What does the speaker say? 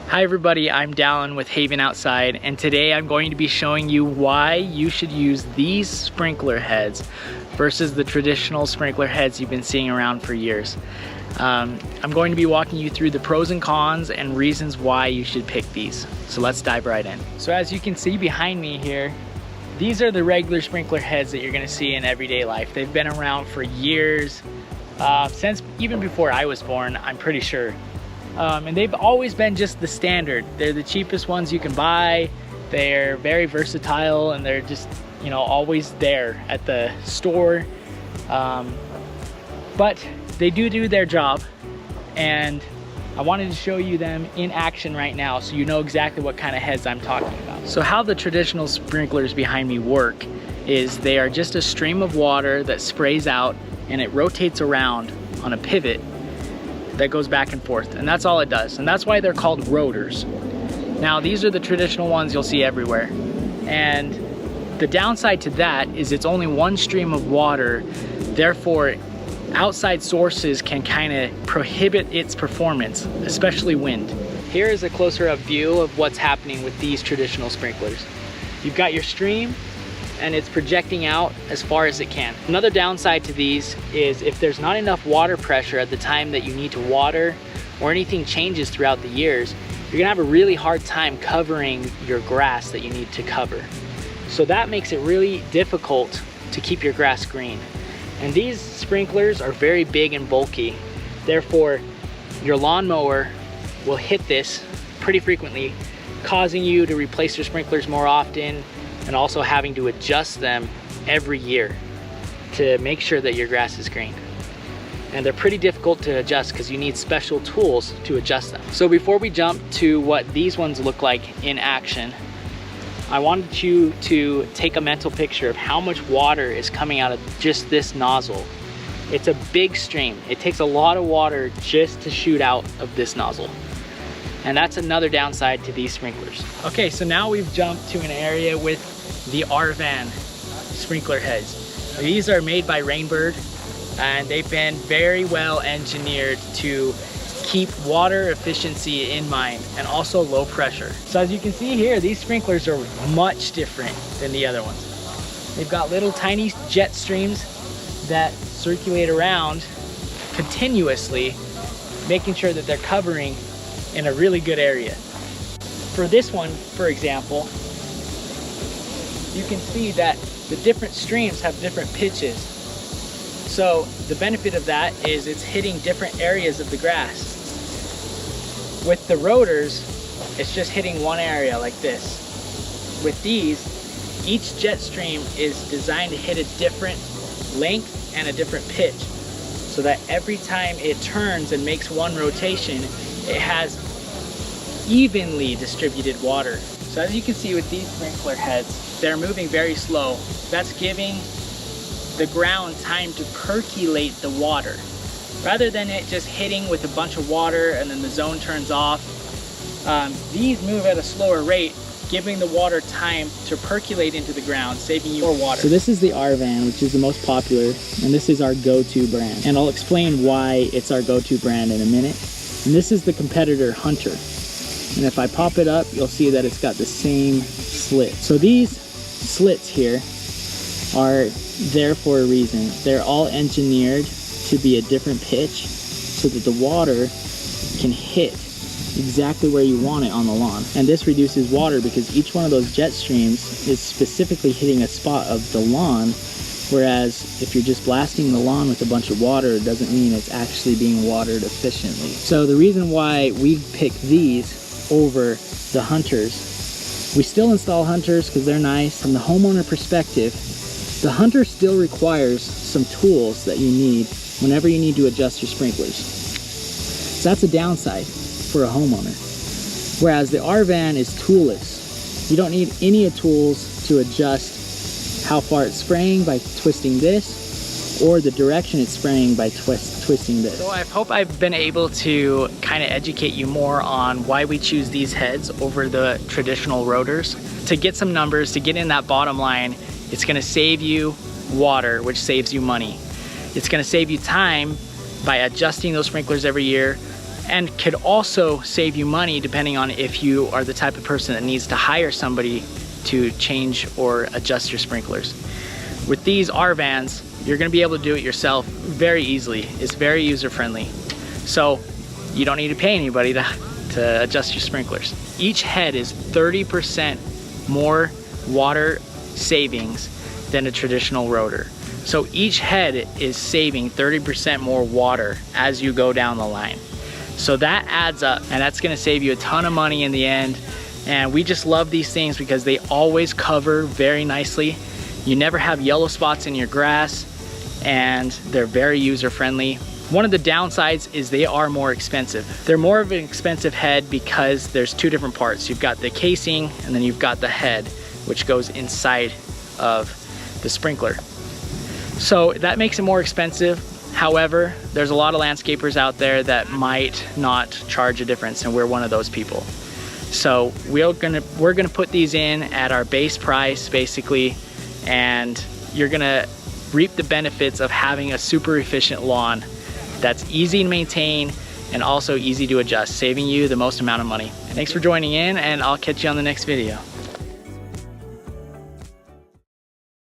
Hi everybody, I'm Dallin with Haven Outside, and today I'm going to be showing you why you should use these sprinkler heads versus the traditional sprinkler heads you've been seeing around for years. I'm going to be walking you through the pros and cons and reasons why you should pick these. So let's dive right in. So as you can see behind me here, these are the regular sprinkler heads that you're going to see in everyday life. They've been around for years, since even before I was born, I'm pretty sure. And they've always been just the standard. They're the cheapest ones you can buy. They're very versatile and they're just, you know, always there at the store. But they do their job, and I wanted to show you them in action right now so you know exactly what kind of heads I'm talking about. So how the traditional sprinklers behind me work is they are just a stream of water that sprays out and it rotates around on a pivot that goes back and forth, and that's all it does, and that's why they're called rotors. Now these are the traditional ones you'll see everywhere, and the downside to that is it's only one stream of water, therefore outside sources can kind of prohibit its performance, especially wind. Here is a closer up view of what's happening with these traditional sprinklers. You've got your stream and it's projecting out as far as it can. Another downside to these is if there's not enough water pressure at the time that you need to water, or anything changes throughout the years, you're gonna have a really hard time covering your grass that you need to cover. So that makes it really difficult to keep your grass green. And these sprinklers are very big and bulky. Therefore, your lawnmower will hit this pretty frequently, causing you to replace your sprinklers more often, and also having to adjust them every year to make sure that your grass is green. And they're pretty difficult to adjust because you need special tools to adjust them. So before we jump to what these ones look like in action, I wanted you to take a mental picture of how much water is coming out of just this nozzle. It's a big stream. It takes a lot of water just to shoot out of this nozzle. And that's another downside to these sprinklers. Okay, so now we've jumped to an area with the RVAN sprinkler heads. These are made by Rainbird, and they've been very well engineered to keep water efficiency in mind and also low pressure. So as you can see here, these sprinklers are much different than the other ones. They've got little tiny jet streams that circulate around continuously, making sure that they're covering in a really good area. For this one, for example, you can see that the different streams have different pitches. So the benefit of that is it's hitting different areas of the grass. With the rotors, it's just hitting one area like this. With these, each jet stream is designed to hit a different length and a different pitch, so that every time it turns and makes one rotation, it has evenly distributed water. So as you can see with these sprinkler heads, they're moving very slow. That's giving the ground time to percolate the water. Rather than it just hitting with a bunch of water and then the zone turns off, these move at a slower rate, giving the water time to percolate into the ground, saving you more water. So this is the RVAN, which is the most popular, and this is our go-to brand. And I'll explain why it's our go-to brand in a minute. And this is the competitor Hunter. And if I pop it up, you'll see that it's got the same slit. So these slits here are there for a reason. They're all engineered to be a different pitch so that the water can hit exactly where you want it on the lawn. And this reduces water because each one of those jet streams is specifically hitting a spot of the lawn, whereas if you're just blasting the lawn with a bunch of water, it doesn't mean it's actually being watered efficiently. So the reason why we pick these over the Hunters, we still install Hunters because they're nice. From the homeowner perspective, the Hunter still requires some tools that you need whenever you need to adjust your sprinklers. So that's a downside for a homeowner. Whereas the RVAN is toolless. You don't need any tools to adjust how far it's spraying by twisting this, or the direction it's spraying by twisting this. So I hope I've been able to kind of educate you more on why we choose these heads over the traditional rotors. To get some numbers, to get in that bottom line, it's gonna save you water, which saves you money. It's gonna save you time by adjusting those sprinklers every year, and could also save you money depending on if you are the type of person that needs to hire somebody to change or adjust your sprinklers. With these RVANs, you're gonna be able to do it yourself very easily. It's very user-friendly. So you don't need to pay anybody to adjust your sprinklers. Each head is 30% more water savings than a traditional rotor. So each head is saving 30% more water as you go down the line. So that adds up, and that's gonna save you a ton of money in the end. And we just love these things because they always cover very nicely. You never have yellow spots in your grass, and they're very user-friendly. One of the downsides is they are more expensive. They're more of an expensive head because there's two different parts. You've got the casing, and then you've got the head, which goes inside of the sprinkler. So that makes it more expensive. However, there's a lot of landscapers out there that might not charge a difference, and we're one of those people. So we're gonna put these in at our base price, basically, and you're gonna reap the benefits of having a super efficient lawn that's easy to maintain and also easy to adjust, saving you the most amount of money. Thanks for joining in, and I'll catch you on the next video.